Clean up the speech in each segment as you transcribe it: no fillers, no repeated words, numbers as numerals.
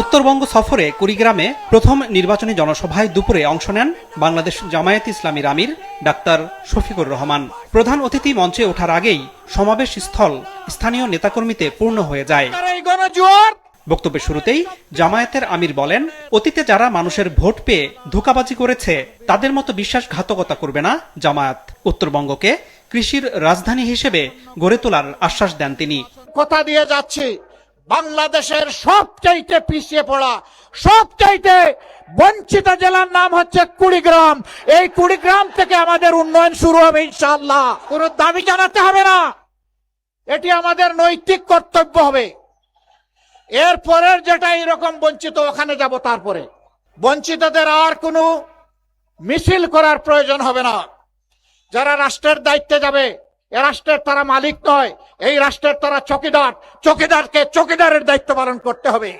উত্তরবঙ্গ সফরে কুড়িগ্রামে প্রথম নির্বাচনী জনসভায় দুপুরে অংশ নেন বাংলাদেশ জামায়াতে ইসলামীর আমির ডাক্তার শফিকুর রহমান। প্রধান অতিথি মঞ্চে ওঠার আগেই সমাবেশ স্থল স্থানীয় নেতাকর্মীতে পূর্ণ হয়ে যায়। বক্তব্যের শুরুতেই জামায়াতের আমির বলেন, অতীতে যারা মানুষের ভোট পেয়ে ধোঁকাবাজি করেছে তাদের মতো বিশ্বাসঘাতকতা করবে না জামায়াত। উত্তরবঙ্গকে কৃষির রাজধানী হিসেবে গড়ে তোলার আশ্বাস দেন তিনি। কথা দিয়ে যাচ্ছি, বাংলাদেশের সবচাইতে পিছিয়ে পড়া, সবচাইতে বঞ্চিত জেলার নাম হচ্ছে কুড়িগ্রাম। এই কুড়িগ্রাম থেকে আমাদের উন্নয়ন শুরু হবে ইনশাআল্লাহ। কোনো দাবি জানাতে হবে না, এটি আমাদের নৈতিক কর্তব্য হবে। এরপরের যেটা এরকম বঞ্চিত ওখানে যাব, তারপরে বঞ্চিতদের আর কোনো মিছিল করার প্রয়োজন হবে না। যারা রাষ্ট্রের দায়িত্বে যাবে, এ রাষ্ট্রের তারা মালিক নয়, এই রাষ্ট্রের তারা চকিদার। চকিদারকে চকিদারের দায়িত্ব পালন করতে হবে।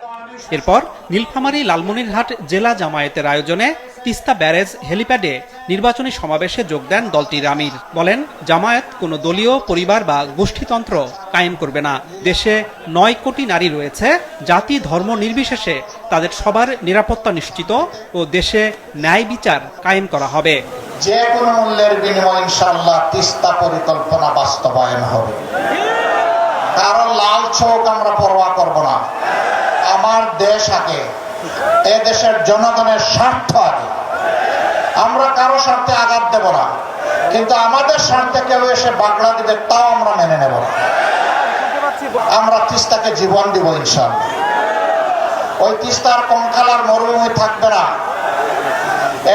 এরপর নীলফামারী লালমনিরহাট জেলা জামায়াতের আয়োজনে তিস্তা ব্যারেজ হেলিপ্যাডে নির্বাচনী সমাবেশে যোগ দেন দলটির আমির। বলেন, জামায়াত কোনো দলীয় পরিবার বা গোষ্ঠীতন্ত্র কায়েম করবে না। দেশে 9 কোটি নারী রয়েছে, জাতি ধর্ম নির্বিশেষে তাদের সবার নিরাপত্তা নিশ্চিত ও দেশে ন্যায় বিচার কায়েম করা হবে। যে কোনো মূল্যের বিনিময়ে ইনশাআল্লাহ তিস্তা পরিকল্পনা বাস্তবায়ন হবে। কারণ লাল চোখ আমরা পরোয়া করব না। আমার দেশ আগে, এ দেশের জনগণের স্বার্থ আগে। আমরা কারো স্বার্থে আঘাত দেব না, কিন্তু আমাদের স্বার্থে কেউ এসে বাগড়া দিবে তাও আমরা মেনে নেব না। আমরা তিস্তাকে জীবন দিব ইনশাআল্লাহ। ওই তিস্তার কঙ্কালার মরুভূমি থাকবে না।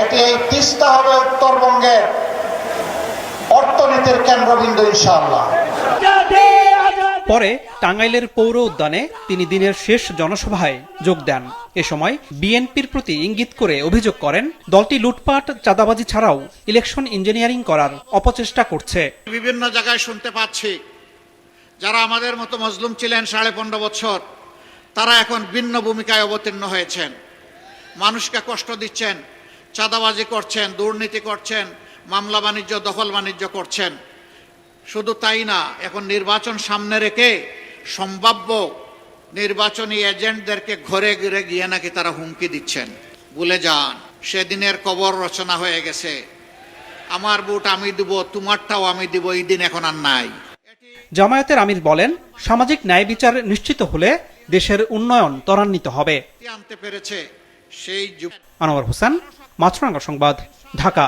এটি এই তিস্তা হবে উত্তরবঙ্গের অর্থনীতির কেন্দ্রবিন্দু ইনশাআল্লাহ। পরে টাঙ্গাইলের পৌর উদ্যানে তিনি দিনের শেষ জনসভায় যোগ দেন। এ সময় বিএনপির প্রতি ইঙ্গিত করে অভিযোগ করেন, দলটি লুটপাট চাঁদাবাজি ছাড়াও ইলেকশন ইঞ্জিনিয়ারিং করার অপচেষ্টা করছে। বিভিন্ন জায়গায় শুনতে পাচ্ছি, যারা আমাদের মতো মজলুম ছিলেন 15.5 বছর, তারা এখন ভিন্ন ভূমিকায় অবতীর্ণ হয়েছেন। মানুষকে কষ্ট দিচ্ছেন, চাঁদাবাজি করছেন, দুর্নীতি করছেন, মামলা বাণিজ্য দখল বাণিজ্য করছেন। শুধু তাই না, এখন নির্বাচন সামনে রেখে সম্ভাব্য নির্বাচনী এজেন্টদেরকে ঘরে ঘরে গিয়ে নাকি তারা হুমকি দিচ্ছেন। ভুলে যান, সেদিনের কবর রচনা হয়ে গেছে। আমার ভোট আমি দিব, তোমারটাও আমি দিব, এই দিন এখন আর নাই। জামায়াতের আমির বলেন, সামাজিক ন্যায় বিচার নিশ্চিত হলে দেশের উন্নয়ন ত্বরান্বিত হবে। আনতে পেরেছে সেই আনোয়ার হোসেন, মাছরাঙ্গা সংবাদ, ঢাকা।